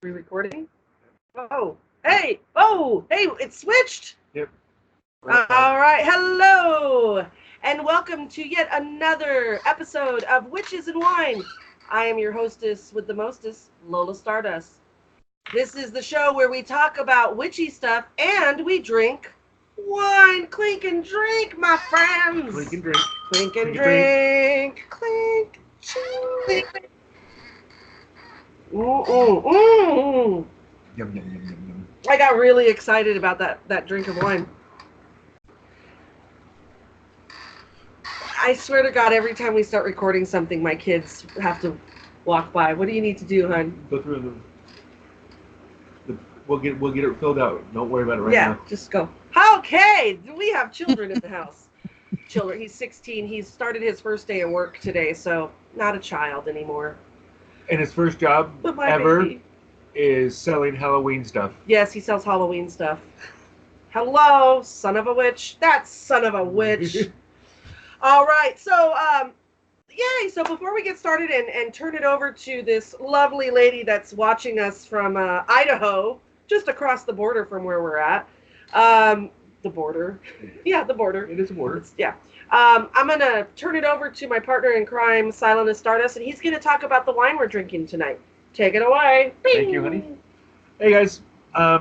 we recording? Hey, it switched. Yep. All right, hello, and welcome to yet another episode of Witches and Wine. I am your hostess with the mostest, Lola Stardust. This is the show where we talk about witchy stuff and we drink wine. Clink and drink, my friends. Clink and drink. Clink and drink. Clink, clink. Yum, yum, yum, yum, yum. I got really excited about that drink of wine. I swear to God, every time we start recording something, my kids have to walk by. What do you need to do, hon? Go through we'll get it filled out. Don't worry about it right now. Yeah, just go. Okay, we have children in the house. Children. He's 16. He's started his first day at work today, so not a child anymore. And his first job But my ever baby. is selling Halloween stuff. Yes, he sells Halloween stuff. Hello, son of a witch. That son of a witch. All right, so yay! So before we get started and turn it over to this lovely lady that's watching us from Idaho, just across the border from where we're at, the border, yeah, the border. It is a border. Yeah. I'm gonna turn it over to my partner in crime, Silent Stardust, and he's gonna talk about the wine we're drinking tonight. Take it away. Thank you, honey. Hey guys,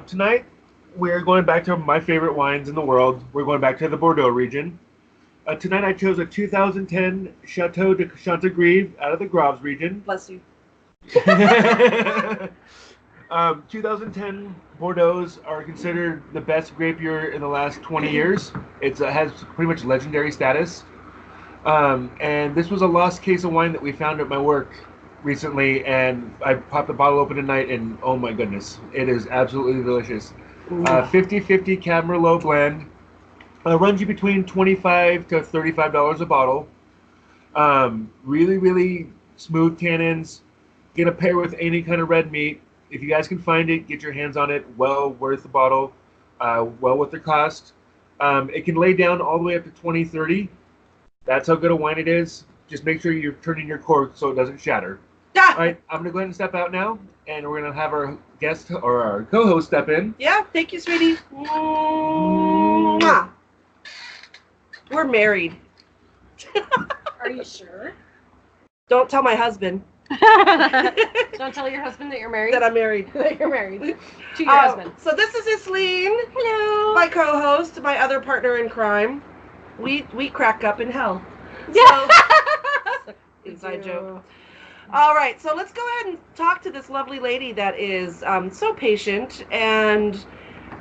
tonight we're going back to my favorite wines in the world. We're going back to the Bordeaux region. Tonight I chose a 2010 Chateau de Chantegrive out of the Graves region. Bless you. 2010 Bordeaux's are considered the best grape year in the last 20 years. It has pretty much legendary status. And this was a lost case of wine that we found at my work recently, and I popped the bottle open tonight, and oh my goodness, it is absolutely delicious. 50-50 Cab Merlot blend. Runs you between $25 to $35 a bottle. Really, really smooth tannins. Gonna pair with any kind of red meat. If you guys can find it, get your hands on it. Well worth the bottle. Well worth the cost. It can lay down all the way up to 20-30. That's how good a wine it is. Just make sure you're turning your cork so it doesn't shatter. Ah! All right, I'm gonna go ahead and step out now, and we're gonna have our guest or our co-host step in. Yeah, thank you, sweetie. Mwah. We're married. Are you sure? Don't tell my husband Don't tell your husband that you're married. that I'm married. That you're married to your husband. So this is Isleen, Hello. my co-host, my other partner in crime. We crack up in hell. Yeah. So, inside joke. All right, so let's go ahead and talk to this lovely lady that is so patient, and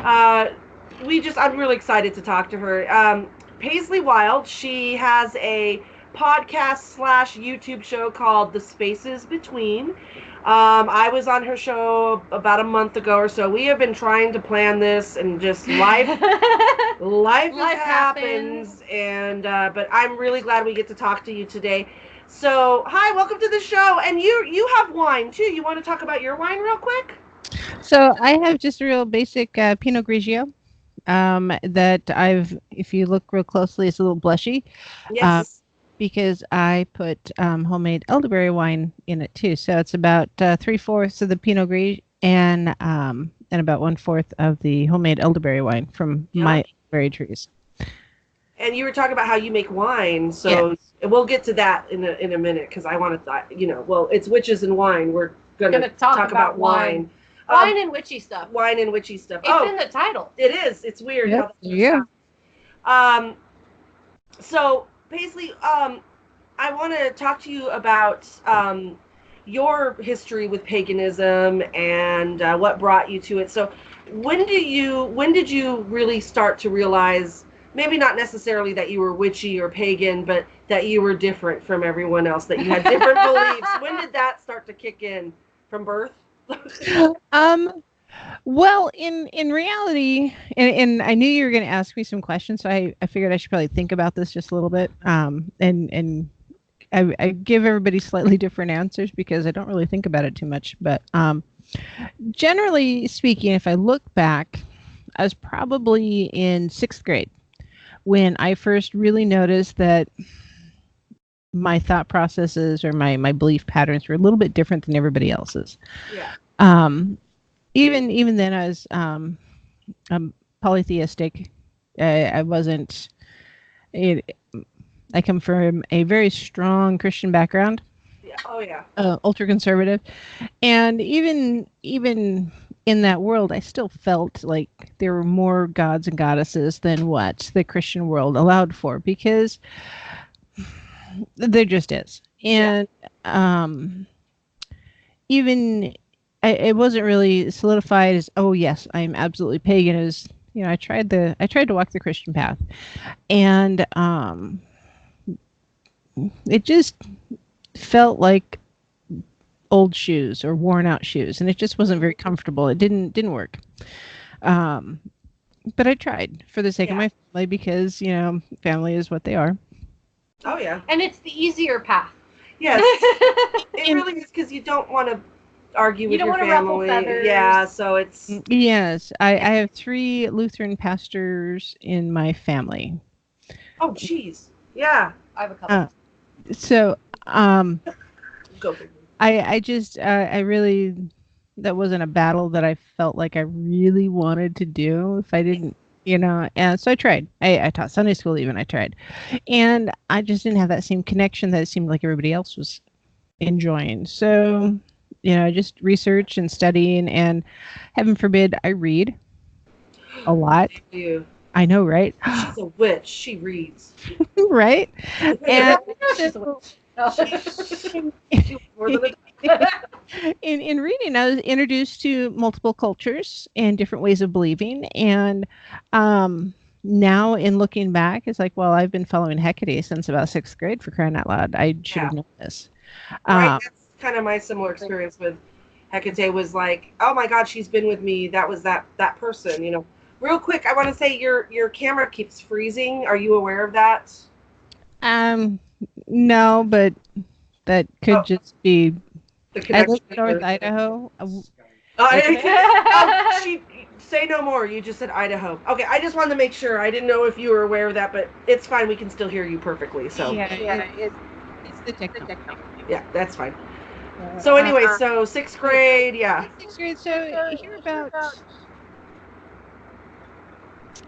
I'm really excited to talk to her. Paisley Wilde, she has a podcast / YouTube show called The Spaces Between. I was on her show about a month ago or so. We have been trying to plan this, and just life happens. And but I'm really glad we get to talk to you today. So, hi, welcome to the show. And you have wine too. You want to talk about your wine real quick? So I have just a real basic Pinot Grigio that if you look real closely, it's a little blushy. Yes. Because I put homemade elderberry wine in it too. So it's about 3/4 of the Pinot Gris and about 1/4 of the homemade elderberry wine from my berry trees. And you were talking about how you make wine, so we'll get to that in a minute, because I want to, it's Witches and Wine. We're gonna talk about wine. Wine and witchy stuff. Wine and witchy stuff. It's in the title. It is. It's weird. Yep. How Yeah. So Paisley, I want to talk to you about your history with paganism and what brought you to it. So when did you really start to realize, maybe not necessarily that you were witchy or pagan, but that you were different from everyone else, that you had different beliefs? When did that start to kick in? From birth? Well, in reality, and I knew you were going to ask me some questions, so I figured I should probably think about this just a little bit. And I give everybody slightly different answers because I don't really think about it too much. But generally speaking, if I look back, I was probably in 6th grade when I first really noticed that my thought processes or my belief patterns were a little bit different than everybody else's. Yeah. even then I was polytheistic. I wasn't. It, I come from a very strong Christian background, Yeah. Oh yeah. ultra conservative, and even in that world, I still felt like there were more gods and goddesses than what the Christian world allowed for, because there just is. And even it wasn't really solidified as, oh yes, I'm absolutely pagan. As you know, I tried to walk the Christian path, and it just felt like old shoes or worn out shoes, and it just wasn't very comfortable. It didn't work. Um, but I tried for the sake of my family, because family is what they are. Oh yeah. And it's the easier path. Yes. It really is, because you don't want to argue with your family. You don't want to ruffle feathers. Yeah, so it's. Yes, I have 3 Lutheran pastors in my family. Oh, jeez. Yeah. I have a couple. So, Go for it. I just, I really, that wasn't a battle that I felt like I really wanted to do if I didn't, and so I tried. I taught Sunday school even, I tried. And I just didn't have that same connection that it seemed like everybody else was enjoying. So, just research and studying, and heaven forbid I read a lot. You. I know, right? She's a witch. She reads. Right? And She's a witch. in reading, I was introduced to multiple cultures and different ways of believing. And now in looking back, it's like, well, I've been following Hecate since about 6th grade, for crying out loud. I should have known this. Right. That's kind of my similar experience with Hecate. Was like, oh my God, she's been with me. That was that person. Real quick, I want to say your camera keeps freezing. Are you aware of that? No, but that could just be. I live in North Idaho. Say no more. You just said Idaho. Okay, I just wanted to make sure. I didn't know if you were aware of that, but it's fine. We can still hear you perfectly. So it's the technical. Yeah, that's fine. So anyway, so 6th grade, yeah. 6th grade. So here about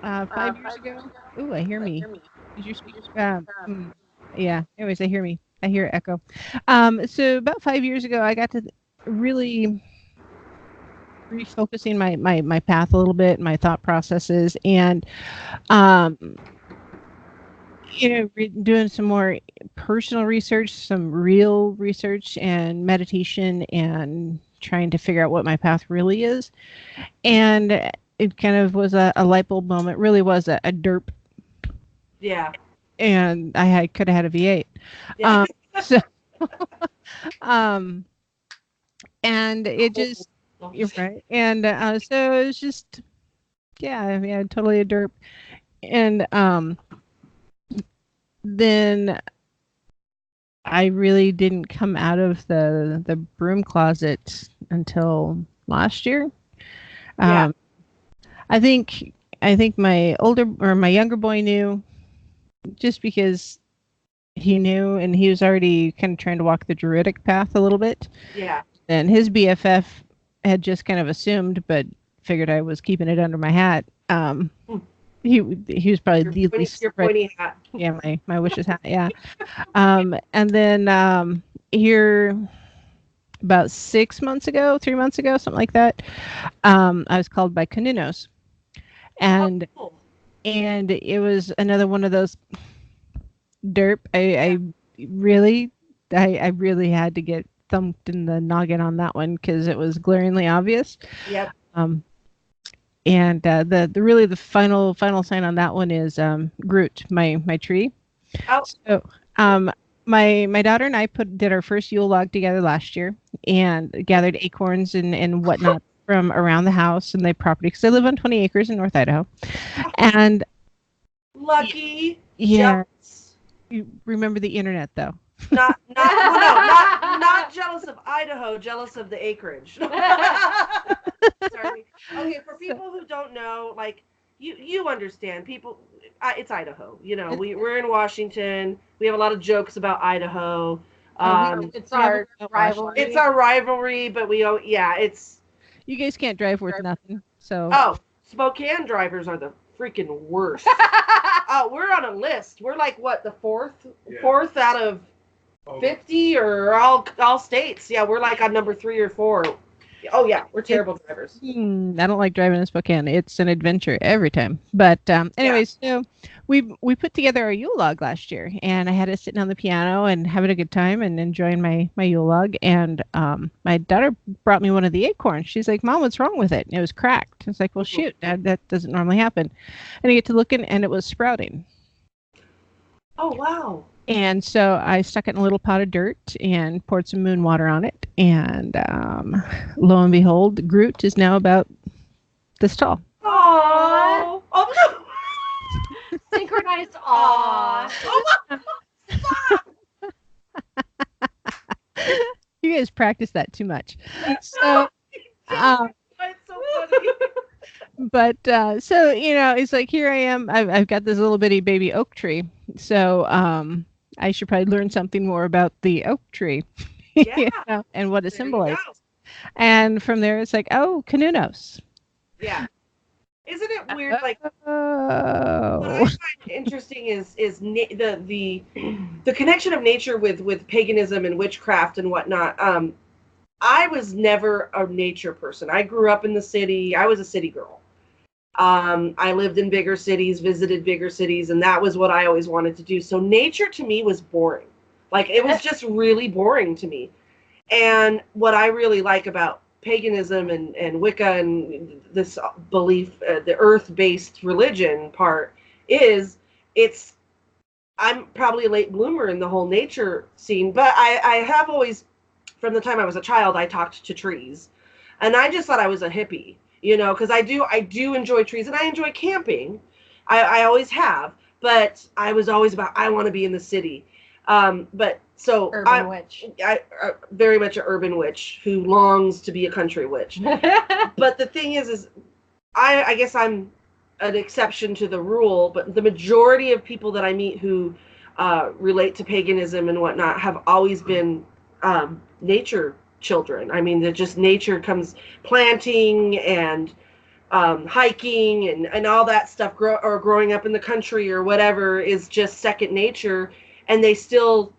5 years ago. Ooh, I hear me. Did you speak? Yeah. Anyways, I hear me. I hear echo. So about 5 years ago, I got to really refocusing my path a little bit, my thought processes, and doing some more personal research, some real research and meditation, and trying to figure out what my path really is. And it kind of was a light bulb moment. Really was a derp. Yeah. And I could have had a V8. Yeah. And it just, you're right. And so it was just, totally a derp. And then I really didn't come out of the broom closet until last year. I think my younger boy knew, just because he knew, and he was already kind of trying to walk the druidic path a little bit. Yeah. And his BFF had just kind of assumed, but figured I was keeping it under my hat. He was probably the least. Your pointy hat. Yeah, my wishes hat. Yeah. And then here about 3 months ago, something like that, I was called by Caninos. And and it was another one of those derp. I really had to get thumped in the noggin on that one, because it was glaringly obvious. Yep. And the final sign on that one is Groot, my tree. Oh. So my daughter and I did our first Yule log together last year, and gathered acorns and whatnot from around the house and the property, because I live on 20 acres in North Idaho. And lucky. Yeah. You remember the internet, though. Not jealous of Idaho, jealous of the acreage. Sorry. Okay, for people who don't know, like, you understand, people, it's Idaho. We're in Washington. We have a lot of jokes about Idaho. It's our rivalry. It's our rivalry, but it's You guys can't drive worth nothing. So Oh, Spokane drivers are the freaking worst. Oh, we're on a list. We're like what, the fourth out of 50 or all states. Yeah, we're like on number 3 or 4. Oh yeah, we're terrible drivers. I don't like driving in Spokane. It's an adventure every time. But anyways, so we put together our Yule log last year, and I had it sitting on the piano and having a good time and enjoying my Yule log. And my daughter brought me one of the acorns. She's like, "Mom, what's wrong with it?" And it was cracked. It's like, "Well, shoot, that doesn't normally happen." And I get to looking, and it was sprouting. Oh wow. And so I stuck it in a little pot of dirt and poured some moon water on it. And lo and behold, Groot is now about this tall. Oh. Oh no. Synchronized aw. You guys practice that too much. So, that's so funny. But so it's like, here I am. I've got this little bitty baby oak tree. So I should probably learn something more about the oak tree, Yeah. And what it symbolizes. And from there, it's like, oh, Canunos. Yeah. Isn't it weird? Like, what I find interesting is the connection of nature with paganism and witchcraft and whatnot. I was never a nature person. I grew up in the city. I was a city girl. I lived in bigger cities, visited bigger cities, and that was what I always wanted to do. So nature to me was boring. Like, it was just really boring to me. And what I really like about paganism and Wicca and this belief, the earth-based religion part, is I'm probably a late bloomer in the whole nature scene, but I have always, from the time I was a child, I talked to trees. And I just thought I was a hippie. Because I do enjoy trees, and I enjoy camping. I always have, but I was always about, I want to be in the city. But so urban witch. I very much an urban witch who longs to be a country witch. But the thing is I guess I'm an exception to the rule, but the majority of people that I meet who relate to paganism and whatnot have always been nature children. I mean, just nature comes, planting and hiking and all that stuff, or growing up in the country or whatever is just second nature, and they still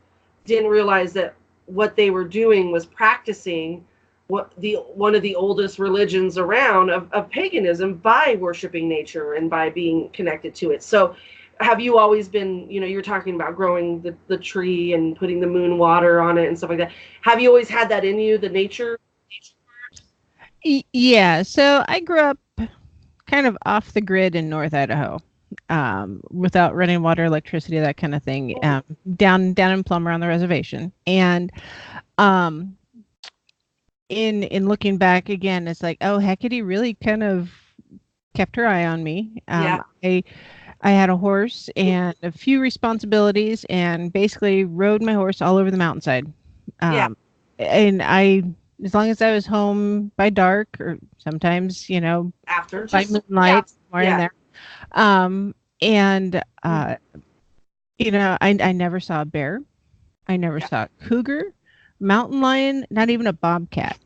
didn't realize that what they were doing was practicing one of the oldest religions around of paganism by worshiping nature and by being connected to it. So have you always been, you're talking about growing the tree and putting the moon water on it and stuff like that. Have you always had that in you, the nature part? Yeah. So I grew up kind of off the grid in North Idaho, without running water, electricity, that kind of thing, down in Plummer on the reservation. And in looking back again, it's like, oh, Hecate really kind of kept her eye on me. Yeah. I had a horse and a few responsibilities, and basically rode my horse all over the mountainside. And as long as I was home by dark, or sometimes, after by moonlight, somewhere in there. I never saw a bear. I never saw a cougar, mountain lion, not even a bobcat.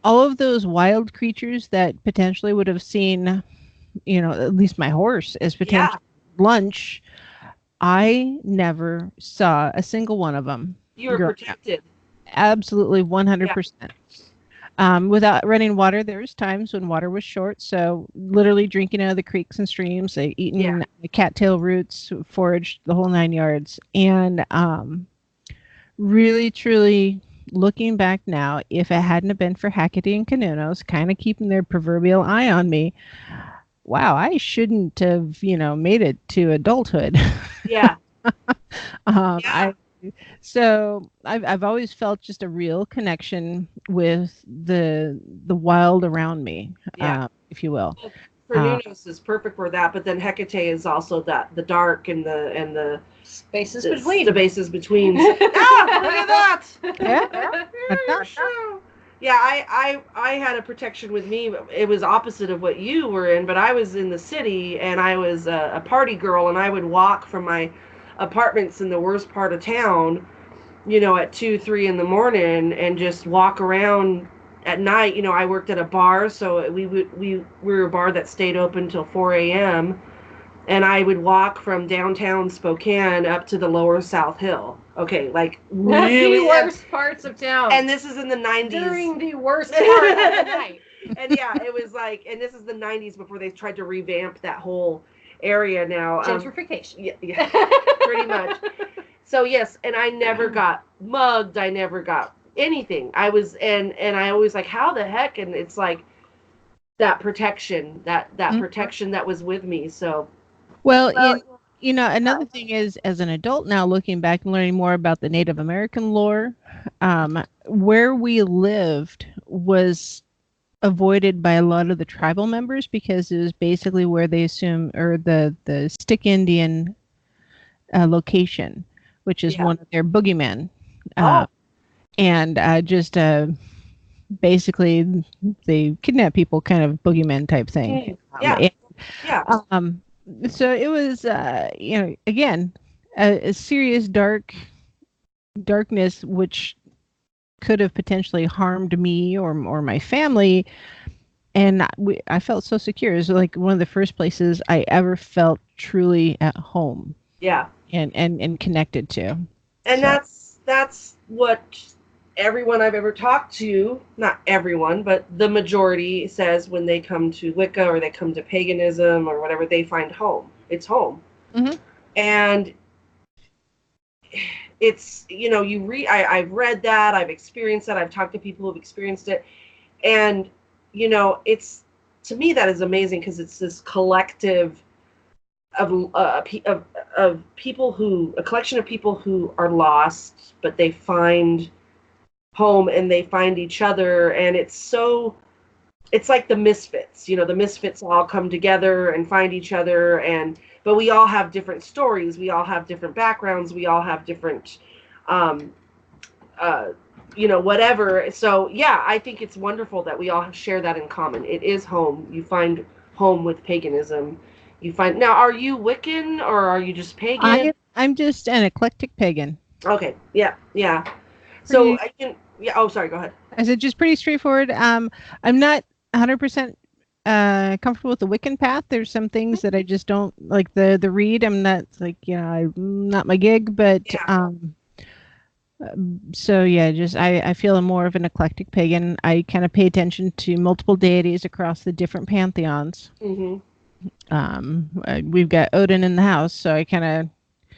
All of those wild creatures that potentially would have seen, at least my horse as potential lunch, I never saw a single one of them. You were protected. Absolutely, 100%. Without running water, there was times when water was short, so literally drinking out of the creeks and streams, eating cattail roots, foraged, the whole 9 yards. And really, truly, looking back now, if it hadn't have been for Hecate and Canunos kind of keeping their proverbial eye on me, wow, I shouldn't have, made it to adulthood. Yeah. So I've always felt just a real connection with the wild around me, if you will. Canunos is perfect for that, but then Hecate is also the dark and the spaces between. The bases between. Look at that! Yeah. Yeah, I had a protection with me. It was opposite of what you were in, but I was in the city, and I was a party girl, and I would walk from my apartments in the worst part of town, at 2, 3 in the morning, and just walk around at night, I worked at a bar, so we were a bar that stayed open till 4 a.m. And I would walk from downtown Spokane up to the lower South Hill. Okay, like really the worst parts of town. And this is in the 90s. During the worst part of the night. And yeah, it was like, and this is the 90s before they tried to revamp that whole area now. Gentrification. Yeah, pretty much. So yes, and I never got mugged. I never got anything. I was, and I always like, how the heck? And it's like that protection, that protection that was with me. So. Well, another thing is, as an adult now, looking back and learning more about the Native American lore, where we lived was avoided by a lot of the tribal members because it was basically where they assume, or the Stick Indian location, which is one of their boogeymen. And just basically they kidnap people, kind of boogeyman type thing. So it was, again, a serious darkness, which could have potentially harmed me or my family. And I felt so secure. It was like one of the first places I ever felt truly at home. Yeah. And connected to. And that's what everyone I've ever talked to, not everyone, but the majority says when they come to Wicca or they come to paganism or whatever, they find home. It's home. Mm-hmm. And it's, I've read that, I've experienced that, I've talked to people who've experienced it. And, it's, to me, that is amazing because it's this collective of people a collection of people who are lost, but they find home and they find each other, and it's like the misfits. The misfits all come together and find each other, but we all have different stories, we all have different backgrounds, we all have different whatever. So yeah, I think it's wonderful that we all share that in common. It is home. You find home with paganism. Now, are you Wiccan or are you just pagan? I'm just an eclectic pagan. Okay. Yeah. So I can. Yeah. Oh, sorry. Go ahead. I said just pretty straightforward. I'm not 100% comfortable with the Wiccan path. There's some things that I just don't like. The read. I'm not like I'm not my gig. But so yeah, just I feel I'm more of an eclectic pagan. I kind of pay attention to multiple deities across the different pantheons. Mm-hmm. We've got Odin in the house, so I kind of.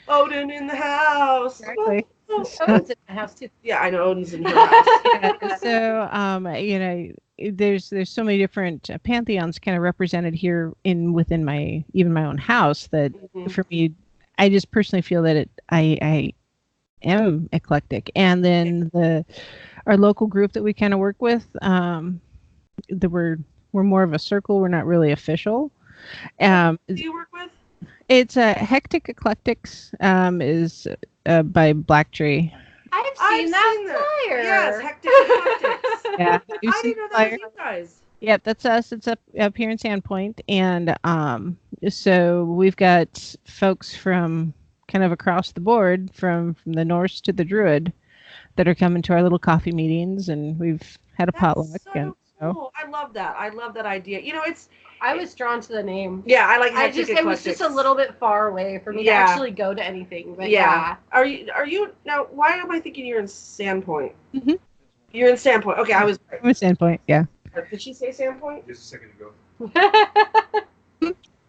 Odin in the house. Exactly. Odin's in the house too. Yeah, I know Odin's in her house. So, there's so many different pantheons kind of represented here within my own house that for me, I just personally feel that I am eclectic. And then our local group that we kind of work with, we're more of a circle. We're not really official. Who do you work with? It's Hectic Eclectics is by Black Tree. I've seen that flyer. Yes, Hectic Eclectics. Yeah, I didn't know that was you guys. Yep, that's us. It's up here in Sandpoint, and so we've got folks from kind of across the board, from the Norse to the Druid, that are coming to our little coffee meetings, and we've had a potluck. So cool. I love that. I love that idea. I was drawn to the name. Yeah, I like Hectic Eclectics. It was just a little bit far away for me to actually go to anything. But yeah. Are you now? Why am I thinking you're in Sandpoint? Mm-hmm. You're in Sandpoint. Okay, I'm in Sandpoint. Yeah. Did she say Sandpoint? Just a second ago.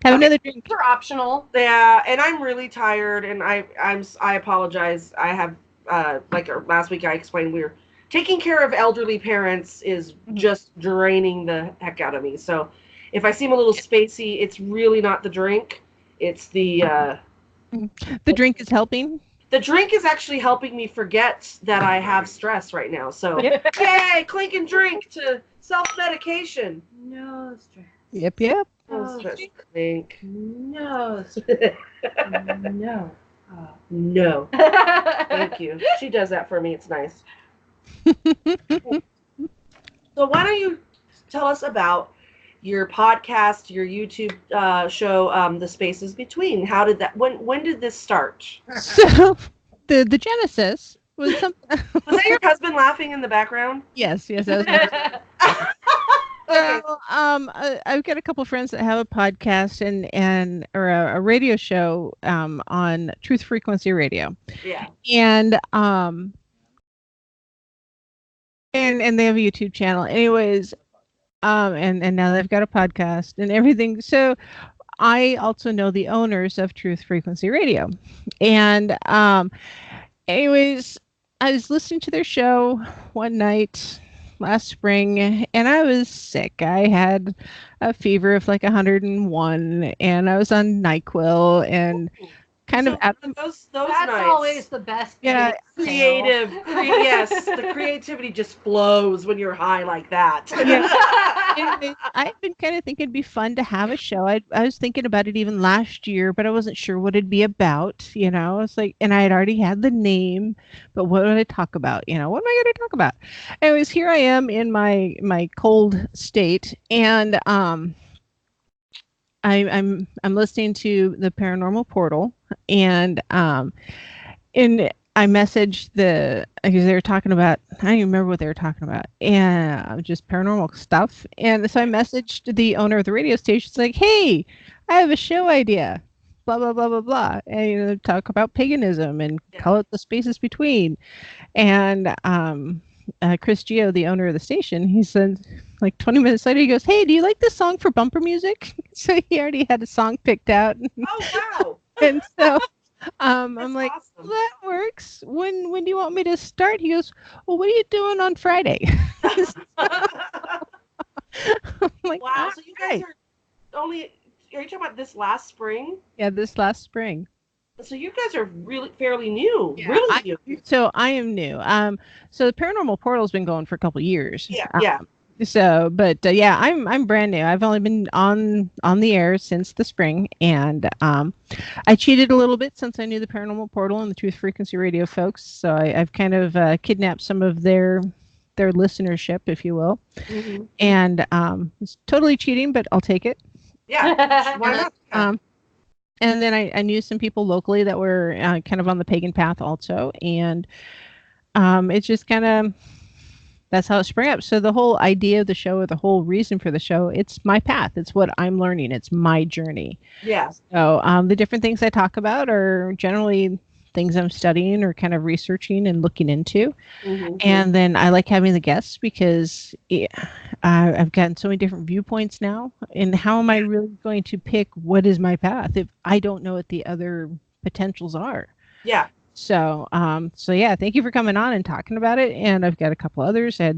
Have another drink. They're optional. Yeah, and I'm really tired, and I apologize. I have last week I explained we were taking care of elderly parents is just draining the heck out of me. So if I seem a little spacey, it's really not the drink. It's the drink is helping. The drink is actually helping me forget that I have stress right now. So yay, clink and drink to self-medication. No stress. Yep. No stress. Clink. No stress. No. No. Thank you. She does that for me. It's nice. So why don't you tell us about your podcast, your YouTube show, The Spaces Between? How did that? When did this start? So the genesis was some. Was that your husband laughing in the background? Yes, that was my Okay. So, I've got a couple friends that have a podcast or a radio show on Truth Frequency Radio, Yeah. and and they have a YouTube channel. Anyways, and now they've got a podcast and everything. So I also know the owners of Truth Frequency Radio, and anyways, I was listening to their show one night last spring, and I was sick. I had a fever of like 101, and I was on NyQuil and kind of at those That's nights, always the best. Yeah, creative. Yes, the creativity just flows when you're high like that. I've been kind of thinking it'd be fun to have a show. I was thinking about it even last year, but I wasn't sure what it'd be about. It's like, and I had already had the name, but what would I talk about? What am I going to talk about? Anyways, here I am in my cold state, and I'm listening to the Paranormal Portal, and I messaged because they were talking about, I don't even remember what they were talking about, and just paranormal stuff. And so I messaged the owner of the radio station. It's like, hey, I have a show idea, blah, blah, blah, blah, blah. And talk about paganism and call it The Spaces Between. And Chris Gio, the owner of the station, he said, like 20 minutes later, he goes, hey, do you like this song for bumper music? So he already had a song picked out. Oh, wow. And so I'm like, awesome. well, that works. When do you want me to start? He goes, well, what are you doing on Friday? I'm like, Wow. So you guys are you talking about this last spring? Yeah, this last spring. So you guys are really fairly new. Yeah, really new. So I am new. So the Paranormal Portal's been going for a couple years. Yeah. So, but yeah, I'm brand new. I've only been on the air since the spring, and I cheated a little bit since I knew the Paranormal Portal and the Truth Frequency Radio folks. So I've kind of kidnapped some of their listenership, if you will, and it's totally cheating, but I'll take it. Yeah, why not? And then I knew some people locally that were kind of on the pagan path also, and it's just kind of. That's how it sprang up. So the whole idea of the show, or the whole reason for the show, it's my path. It's what I'm learning. It's my journey. Yeah. So the different things I talk about are generally things I'm studying or kind of researching and looking into. And then I like having the guests because I've gotten so many different viewpoints now. And how am I really going to pick what is my path if I don't know what the other potentials are? Yeah. So, yeah, thank you for coming on and talking about it. And I've got a couple others. I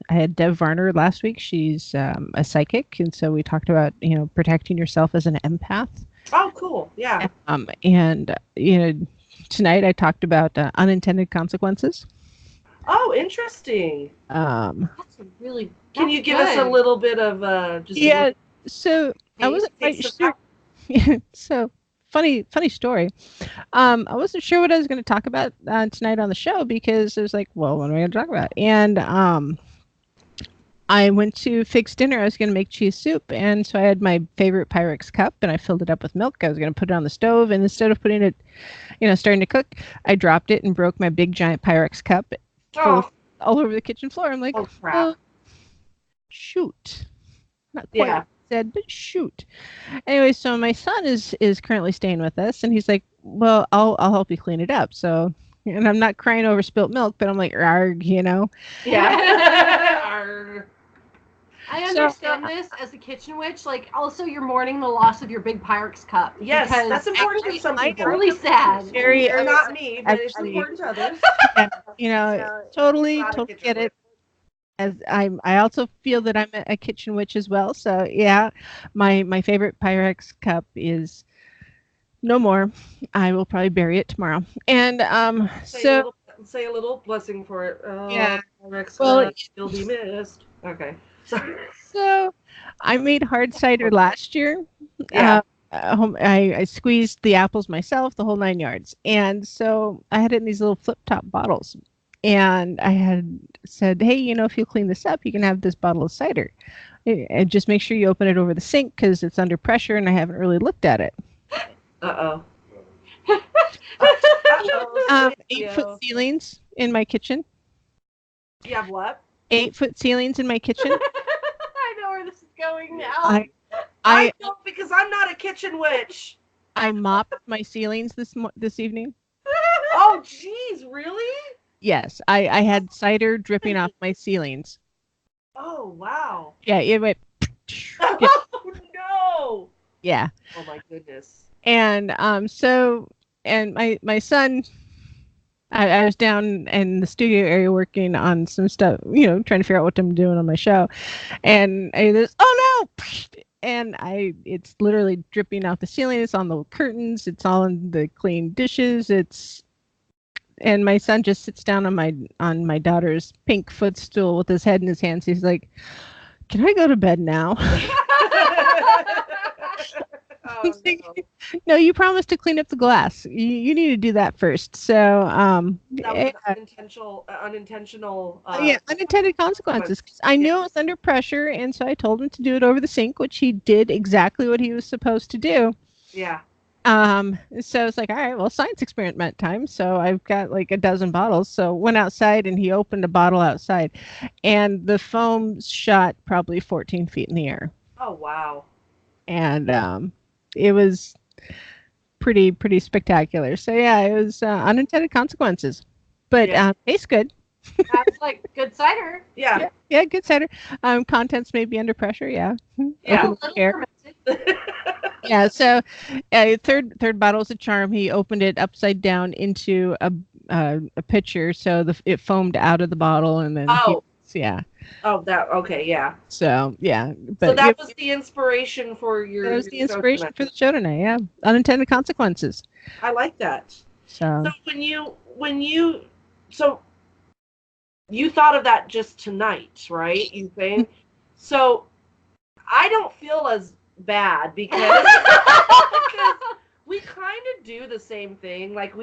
had Dev Varner last week. She's a psychic. And so we talked about, protecting yourself as an empath. Oh, cool. Yeah. And, tonight I talked about unintended consequences. Oh, interesting. That's really. Can you give us a little bit of just? Yeah. So I wasn't quite sure. So. Funny story. I wasn't sure what I was going to talk about tonight on the show because it was like, well, what am I going to talk about? And I went to fix dinner. I was going to make cheese soup, and so I had my favorite Pyrex cup, and I filled it up with milk. I was going to put it on the stove, and instead of putting it, starting to cook, I dropped it and broke my big giant Pyrex cup all over the kitchen floor. I'm like, oh crap! Shoot, not quite. Yeah. Said, but shoot. Anyway, so my son is currently staying with us, and he's like, well, I'll help you clean it up. So, and I'm not crying over spilt milk, but I'm like, arg, Yeah. I understand this as a kitchen witch. Like, also, you're mourning the loss of your big Pyrex cup. Yes, that's important to some people. Really sad. You're not me, but it's important to others. Totally get it. As I also feel that I'm a kitchen witch as well. So yeah, my favorite Pyrex cup is no more. I will probably bury it tomorrow. And say a little blessing for it. Yeah. Pyrex cup, you'll be missed. Okay. Sorry. So I made hard cider last year. Yeah. I squeezed the apples myself, the whole 9 yards. And so I had it in these little flip top bottles. And I had said, hey, if you clean this up, you can have this bottle of cider. And just make sure you open it over the sink because it's under pressure and I haven't really looked at it. Uh-oh. 8-foot ceilings in my kitchen. You have what? 8-foot ceilings in my kitchen. I know where this is going now. I don't, because I'm not a kitchen witch. I mopped my ceilings this evening. Oh, geez, really? Yes, I had cider dripping off my ceilings. Oh, wow. Yeah, it went. Oh, no. Yeah. Oh, my goodness. And my son, I was down in the studio area working on some stuff, trying to figure out what I'm doing on my show, and oh no, and it's literally dripping off the ceiling. It's on the curtains. It's all in the clean dishes. And my son just sits down on my daughter's pink footstool with his head in his hands. He's like, "Can I go to bed now?" Oh, no, you promised to clean up the glass. You need to do that first. So that was unintentional. Unintended consequences. I knew I was under pressure, and so I told him to do it over the sink, which he did exactly what he was supposed to do. Yeah. So it's like, all right, well, science experiment time. So I've got like a dozen bottles. So went outside and he opened a bottle outside, and the foam shot probably 14 feet in the air. Oh, wow. And it was pretty spectacular. So yeah, it was unintended consequences, but tastes good. That's like good cider. Yeah. Yeah, good cider. Contents may be under pressure. Yeah. Yeah. Yeah. So, third bottle is a charm. He opened it upside down into a pitcher, so it foamed out of the bottle, and then yeah. Oh, okay, yeah. So yeah, but so that was the inspiration for your. That was the inspiration for the show tonight. Yeah, unintended consequences. I like that. So when you thought of that just tonight, right? You think so? I don't feel as bad because we kind of do the same thing. Like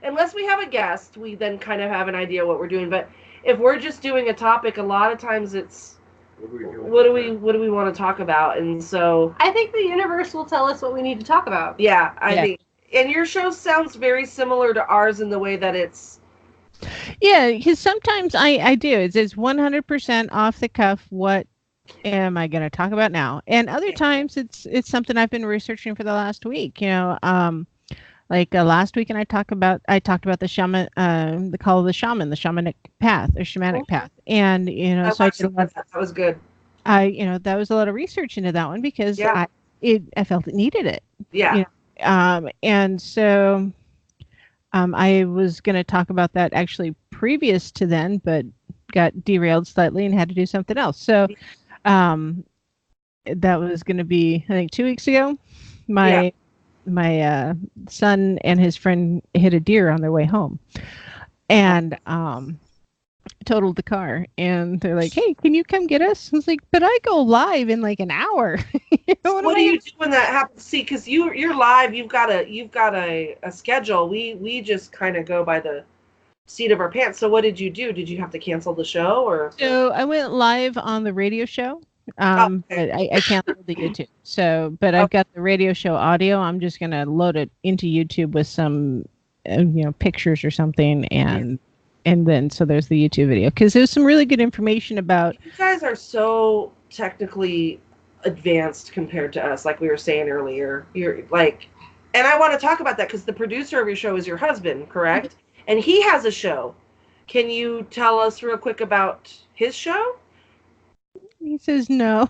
unless we have a guest, we then kind of have an idea what we're doing. But if we're just doing a topic, a lot of times it's what do we want to talk about? And so I think the universe will tell us what we need to talk about. Yeah, I think. And your show sounds very similar to ours in the way that it's. Yeah, because sometimes I do. It's 100% off the cuff. What am I going to talk about now? And other times it's something I've been researching for the last week. Last week, and I talked about the shaman, the call of the shaman, the shamanic path or shamanic path, and so I did a lot. That was good. That was a lot of research into that one because I felt it needed it. Yeah. And so I was going to talk about that actually previous to then, but got derailed slightly and had to do something else. So that was going to be, I think, 2 weeks ago. My son and his friend hit a deer on their way home, and totaled the car. And they're like, "Hey, can you come get us?" I was like, "But I go live in like an hour." What do you do when that happens? See, because you're live, you've got a schedule. We just kind of go by the seat of our pants. So what did you do? Did you have to cancel the show or? So I went live on the radio show. But I canceled the YouTube. So, but I've got the radio show audio. I'm just gonna load it into YouTube with some, pictures or something, and then so there's the YouTube video because there's some really good information about. You guys are so technically advanced compared to us, like we were saying earlier. You're like, and I want to talk about that because the producer of your show is your husband, correct? Mm-hmm. And he has a show. Can you tell us real quick about his show? He says no.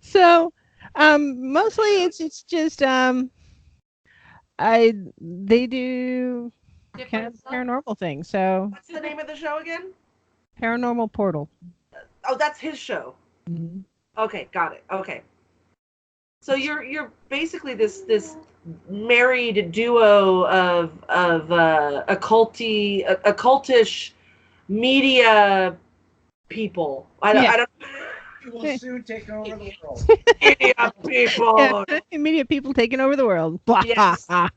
So, mostly it's just they do kind of paranormal things. So what's the name of the show again? Paranormal Portal. Oh, that's his show. Mm-hmm. Okay, got it. Okay. So you're basically this married duo of occultish media people. I don't. We will soon take over the world. Media people. Yeah, media people taking over the world. Yes. Well,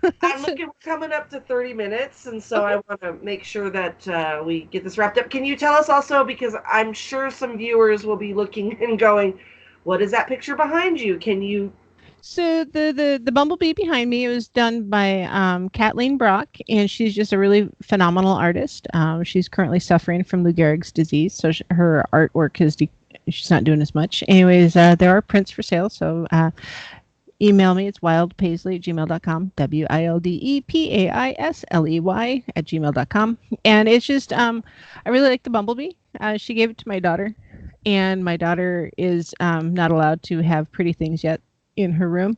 No, I'm looking. We're coming up to 30 minutes, and so I want to make sure that we get this wrapped up. Can you tell us also, because I'm sure some viewers will be looking and going, "What is that picture behind you?" Can you So the bumblebee behind me was done by Kathleen Brock, and she's just a really phenomenal artist. She's currently suffering from Lou Gehrig's disease, so her artwork is she's not doing as much. Anyways, there are prints for sale, so email me. It's wildpaisley@gmail.com, WILDEPAISLEY@gmail.com, and it's just I really like the bumblebee. She gave it to my daughter, and my daughter is not allowed to have pretty things yet in her room.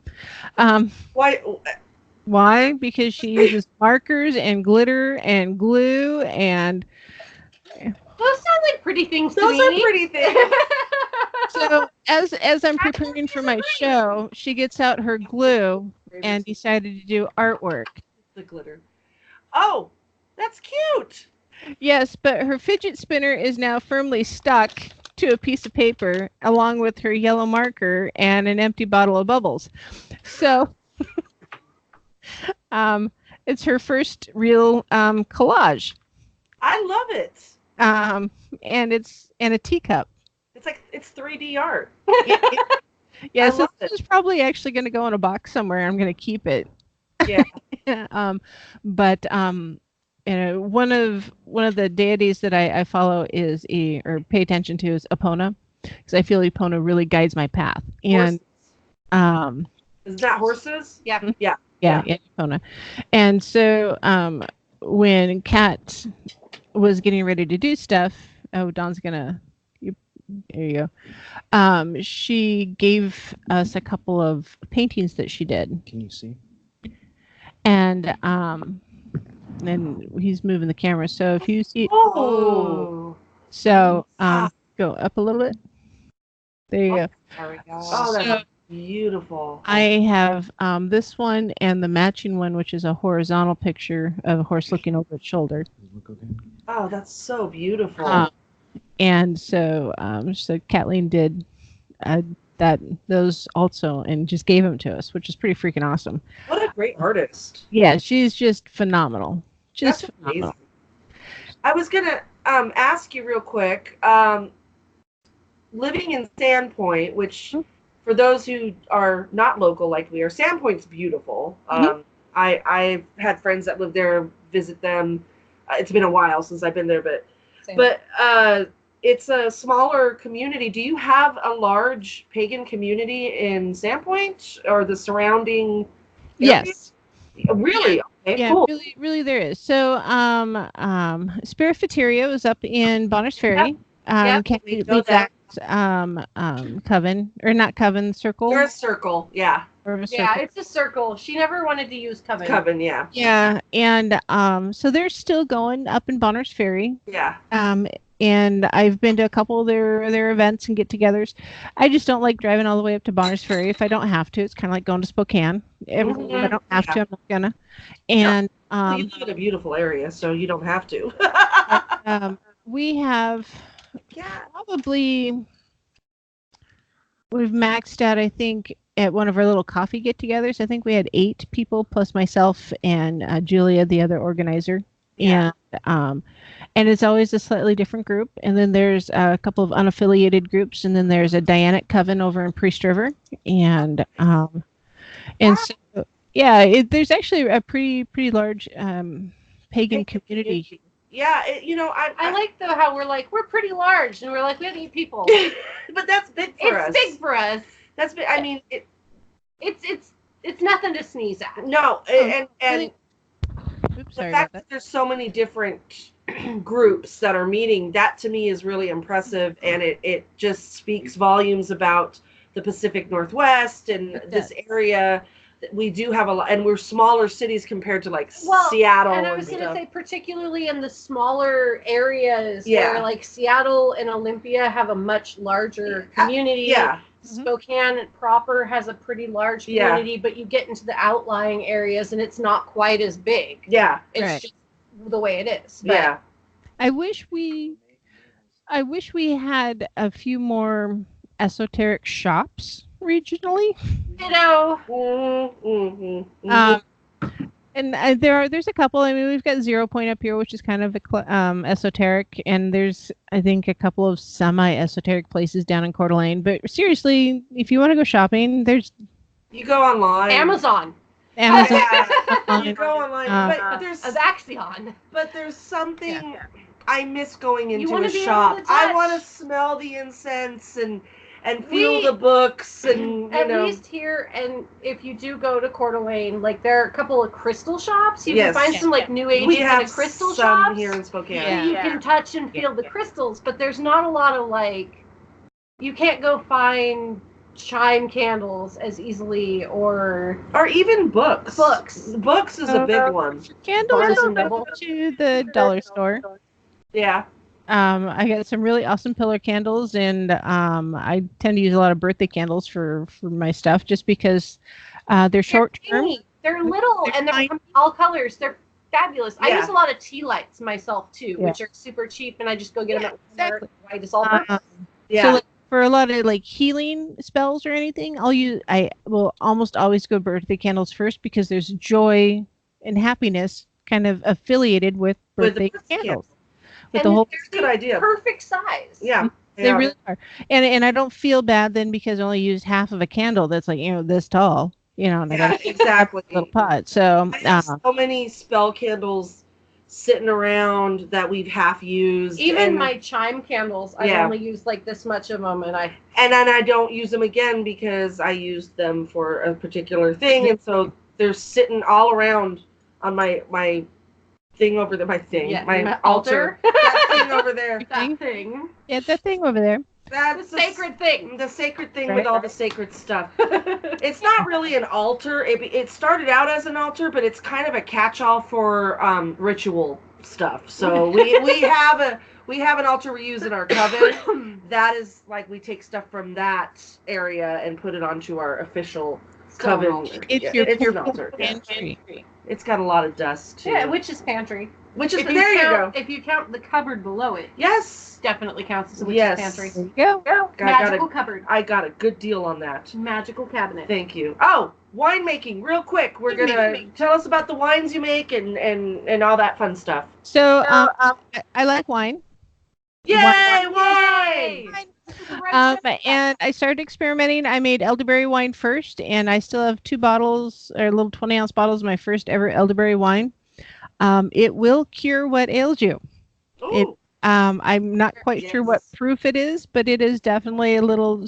Why? Why? Because she uses markers and glitter and glue and. Those sound like pretty things to Those me. are pretty things. So as I'm preparing for my show, she gets out her glue and decided to do artwork. The glitter. Oh, that's cute. Yes, but her fidget spinner is now firmly stuck to a piece of paper along with her yellow marker and an empty bottle of bubbles. So it's her first real collage. I love it. And it's a teacup. It's 3D art. Yeah, I so love this it. is probably actually going to go in a box somewhere. I'm going to keep it. Yeah. But one of the deities that I follow is or pay attention to is Epona, because I feel Epona really guides my path. And Is that horses? Yeah. Yeah. yeah, Epona. And so when Kat was getting ready to do stuff, Dawn's gonna. There you go. She gave us a couple of paintings that she did. Can you see? And he's moving the camera. So if you see, Oh. so go up a little bit. There you go. There we go. Oh, that's beautiful. I have this one and the matching one, which is a horizontal picture of a horse looking over its shoulder. Look okay. Oh, that's so beautiful. And so Kathleen did those also and just gave them to us, which is pretty freaking awesome. What a great artist. Yeah, she's just phenomenal. Just That's phenomenal. amazing. I was gonna ask you real quick. Living in Sandpoint, which for those who are not local like we are, Sandpoint's beautiful. I've had friends that live there, visit them. It's been a while since I've been there, but it's a smaller community. Do you have a large pagan community in Sandpoint or the surrounding areas? Yes. Really? Okay, Yeah, cool. really there is. So Spirifeteria is up in Bonners Ferry. Yep, Can we you know leave that. Coven or not Coven Circle? They're a circle, yeah. Or a Yeah, circle. it's a circle. She never wanted to use Coven. Coven, yeah. Yeah, and so they're still going up in Bonners Ferry. Yeah. And I've been to a couple of their events and get-togethers. I just don't like driving all the way up to Bonners Ferry if I don't have to. It's kind of like going to Spokane. If I don't have to, I'm not gonna. And You live in a beautiful area, so you don't have to. we have we've maxed out, I think, at one of our little coffee get-togethers. I think we had 8 people plus myself and Julia, the other organizer. Yeah. And it's always a slightly different group. And then there's a couple of unaffiliated groups, and then there's a Dianic Coven over in Priest River, and so yeah, there's actually a pretty large pagan community. Yeah, I like though how we're pretty large and we're like we have 8 people. but that's big for us. It's big for us. That's big. I mean, It's nothing to sneeze at. no, and Oops, the sorry fact about that there's so many different groups that are meeting, that to me is really impressive, and it just speaks volumes about the Pacific Northwest and this area. We do have a lot, and we're smaller cities compared to like Seattle. And I was going to stuff. say, particularly in the smaller areas Yeah. where like Seattle and Olympia have a much larger community. Yeah. Spokane proper has a pretty large community, but you get into the outlying areas and it's not quite as big. Yeah. It's Right. just the way it is. But Yeah. I wish we had a few more esoteric shops regionally. And there's a couple. I mean, we've got 0 Point up here, which is kind of esoteric, and there's, I think, a couple of semi-esoteric places down in Coeur d'Alene. But seriously, if you want to go shopping, there's You go online. Amazon. Amazon. Yeah, you go online, but there's Axion. But there's something I miss going into wanna a be shop. able to I touch. want to smell the incense and feel the books and At least here, and if you do go to Coeur d'Alene, like there are a couple of crystal shops. You Yes. can find some like new age we kind have of crystal some shops. here in Spokane. Yeah. You can touch and feel the crystals, but there's not a lot of like. You can't go find chime candles as easily or even books. Books is a big one. Candles, Barnes I and go Noble. to the dollar store. Yeah. I got some really awesome pillar candles, and I tend to use a lot of birthday candles for my stuff, just because they're short term. They're little and they're all colors. They're fabulous. I use a lot of tea lights myself too, which are super cheap, and I just go get them at Walmart. White is all purpose. Yeah. So, like, for a lot of like healing spells or anything, I will almost always go birthday candles first, because there's joy and happiness kind of affiliated with birthday candles. With the whole good idea. Perfect size. Yeah. They really are. And I don't feel bad then, because I only used half of a candle that's like, this tall, and I got exactly a little pot. So I have so many spell candles sitting around that we've half used. Even my chime candles, I only use like this much of them, and then I don't use them again because I used them for a particular thing, and so they're sitting all around on my thing over there. My altar. That thing over there. That thing. Yeah, that thing over there. That's the sacred thing. The sacred thing with all the sacred stuff. It's not really an altar. It started out as an altar, but it's kind of a catch-all for ritual stuff. So we have an altar we use in our coven. That is like we take stuff from that area and put it onto our official coven. It's an altar. Pantry. It's got a lot of dust too. Yeah, witch's pantry. There you go. If you count the cupboard below it. Yes. Definitely counts as a witch's pantry. There you go. Magical cupboard. I got a good deal on that. Magical cabinet. Thank you. Oh, winemaking, real quick. We're gonna tell us about the wines you make and all that fun stuff. So I like wine. Yay, wine! And I started experimenting. I made elderberry wine first, and I still have 2 bottles, or little 20-ounce bottles of my first ever elderberry wine. It will cure what ails you. I'm not quite sure what proof it is, but it is definitely a little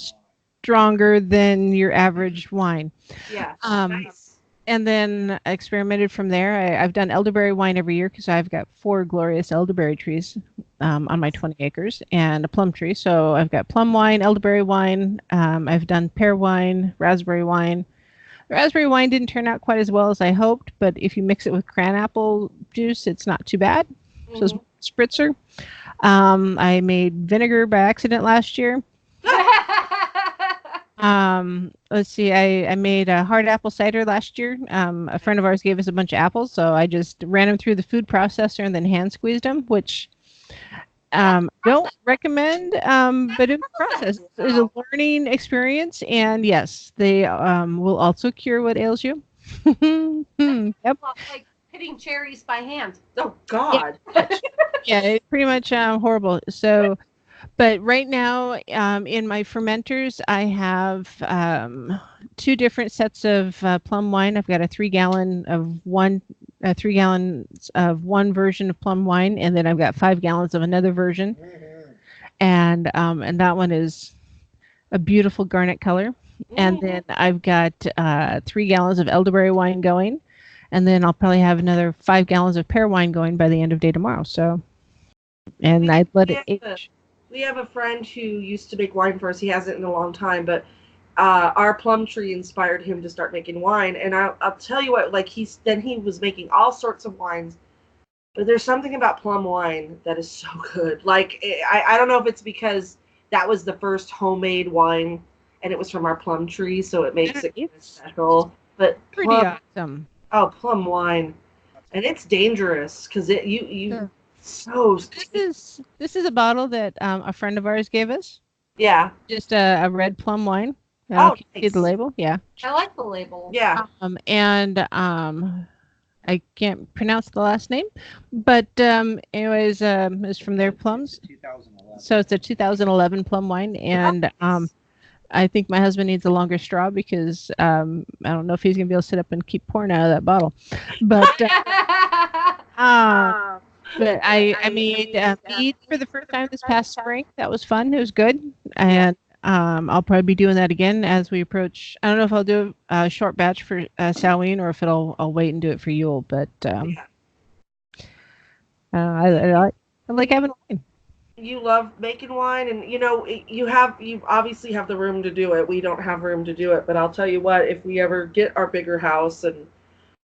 stronger than your average wine. Yeah. Nice. And then I experimented from there. I've done elderberry wine every year, because I've got 4 glorious elderberry trees on my 20 acres, and a plum tree. So I've got plum wine, elderberry wine. I've done pear wine, raspberry wine. The raspberry wine didn't turn out quite as well as I hoped, but if you mix it with cranapple juice, it's not too bad. Mm-hmm. So it's spritzer. I made vinegar by accident last year. Let's see, I made a hard apple cider last year. A friend of ours gave us a bunch of apples, so I just ran them through the food processor and then hand squeezed them, which don't recommend, but in the process, it's a learning experience, and yes, they will also cure what ails you. Yep. Like pitting cherries by hand. Oh God. Yeah, it's pretty much horrible. So, but right now, in my fermenters, I have 2 different sets of plum wine. I've got a 3 gallons of one version of plum wine, and then I've got 5 gallons of another version. And that one is a beautiful garnet color. And then I've got 3 gallons of elderberry wine going, and then I'll probably have another 5 gallons of pear wine going by the end of day tomorrow. So, and I let it age. We have a friend who used to make wine for us. He hasn't in a long time, but our plum tree inspired him to start making wine. And I'll tell you what, like he was making all sorts of wines, but there's something about plum wine that is so good. Like I don't know if it's because that was the first homemade wine, and it was from our plum tree, so it makes it special. But pretty awesome. Oh, plum wine, and it's dangerous because you. So this is a bottle that a friend of ours gave us. Yeah. Just a red plum wine. Nice. See the label? Yeah. I like the label. Yeah. And I can't pronounce the last name, but anyways, it's from their plums. 2011. So it's a 2011 plum wine, and I think my husband needs a longer straw because I don't know if he's gonna be able to sit up and keep pouring out of that bottle. But but I made mead for the first time this past spring. That was fun. It was good, and I'll probably be doing that again as we approach. I don't know if I'll do a short batch for Samhain or if I'll wait and do it for Yule. But I like having wine. You love making wine, and you obviously have the room to do it. We don't have room to do it, but I'll tell you what, if we ever get our bigger house, and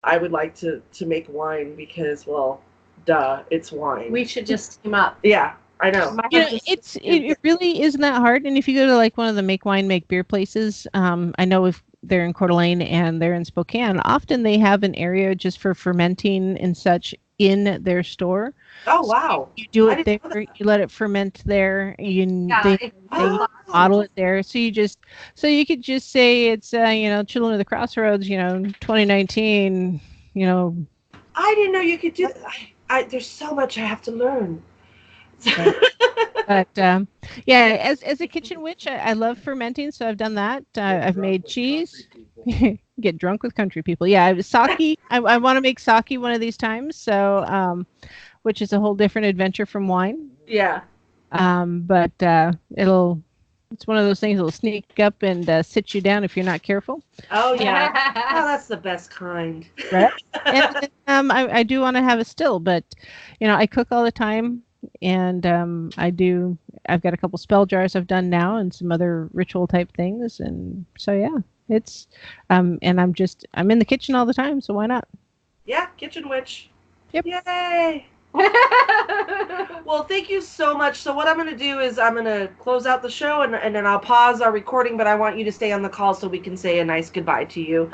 I would like to make wine because, well, duh, it's wine. We should just team up. Yeah, I know. It really isn't that hard. And if you go to like one of the make wine, make beer places, I know if they're in Coeur d'Alene and they're in Spokane, often they have an area just for fermenting and such in their store. Oh, wow. So you do it there, you let it ferment there, they bottle it there. So you could just say it's Children of the Crossroads, 2019, I didn't know you could do that. There's so much I have to learn. But as a kitchen witch, I love fermenting, so I've done that. I've made cheese. Get drunk with country people. Yeah, sake. I want to make sake one of these times. So, which is a whole different adventure from wine. Yeah. But it's one of those things that'll sneak up and sit you down if you're not careful. Oh yeah. Oh, that's the best kind. Right. And I do want to have a still, but I cook all the time. And I've got a couple spell jars I've done now and some other ritual type things. And so, yeah, it's, and I'm in the kitchen all the time. So why not? Yeah. Kitchen witch. Yep. Yay. Well, thank you so much. So what I'm going to do is I'm going to close out the show and then I'll pause our recording, but I want you to stay on the call so we can say a nice goodbye to you.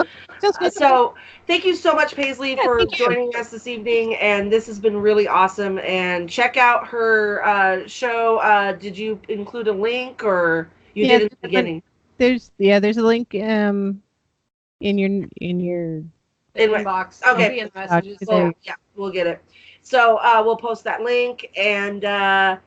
So thank you so much, Paisley, for joining us this evening. And this has been really awesome. And check out her show. Did you include a link or you did at the beginning? There's a link in your inbox. Okay. In the messages. So, yeah, we'll get it. So we'll post that link, and so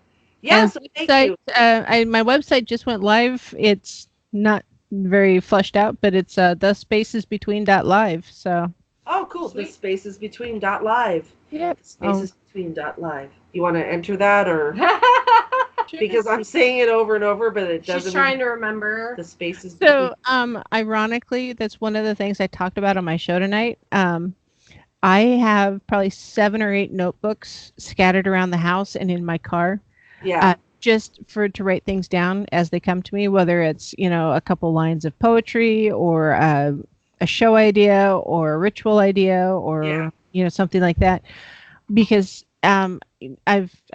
thank you. My website just went live. It's not very fleshed out, but it's the spaces between .live. So. Oh, cool! Sweet. The spaces between .live. Yeah. Spaces between .live. You want to enter that, or because I'm saying it over and over, but it doesn't. She's trying to remember the spaces. So, ironically, that's one of the things I talked about on my show tonight. I have probably 7 or 8 notebooks scattered around the house and in my car. Yeah. Just to write things down as they come to me, whether it's, a couple lines of poetry or a show idea or a ritual idea or, something like that. Because I've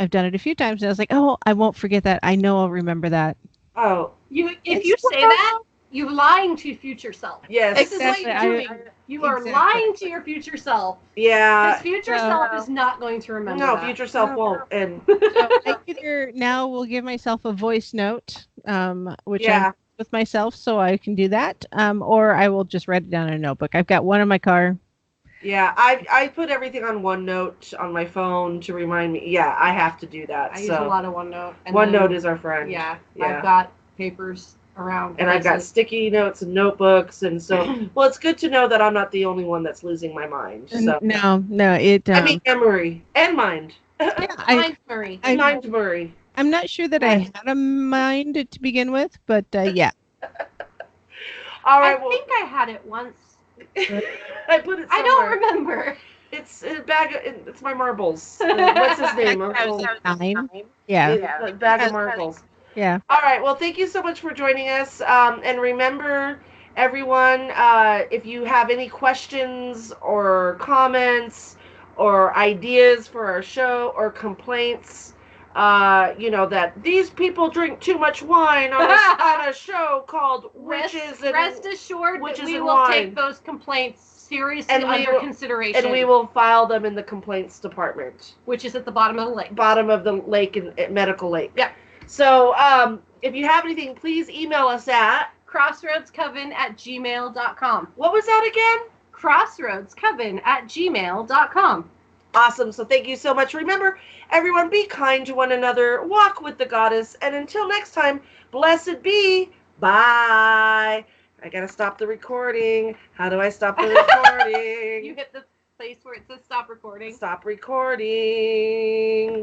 done it a few times and I was like, oh, I won't forget that. I know I'll remember that. Oh. If you say that, you're lying to your future self. Yes. This is what you're doing. You are lying to your future self. Yeah. This future self is not going to remember that. Future self won't. And so I either now will give myself a voice note, which I'm with myself, so I can do that, or I will just write it down in a notebook. I've got one in my car. Yeah, I put everything on OneNote on my phone to remind me. Yeah, I have to do that. I use a lot of OneNote. OneNote is our friend. Yeah, I've got papers around. And I've got sticky notes and notebooks, and so well, it's good to know that I'm not the only one that's losing my mind. So no, I mean memory and mind. Mind Murray. Mind Murray. I'm not sure that I had a mind to begin with, but yeah. All right. I think I had it once. I put it somewhere. I don't remember. It's a bag. It's my marbles. What's his name? I was like 9. Yeah. A bag of marbles. Yeah. All right. Well, thank you so much for joining us. And remember, everyone, if you have any questions or comments or ideas for our show or complaints, that these people drink too much wine on a show called Witches and Rest assured Witches that we and will Wine. take those complaints seriously under consideration. And we will file them in the complaints department. Which is at the bottom of the lake. Bottom of the lake, at Medical Lake. Yeah. So, if you have anything, please email us at crossroadscoven@gmail.com. What was that again? crossroadscoven@gmail.com. Awesome. So thank you so much. Remember, everyone, be kind to one another, walk with the goddess, and until next time, blessed be Bye. I gotta stop the recording. How do I stop the recording? You hit the place where it says stop recording. Stop recording.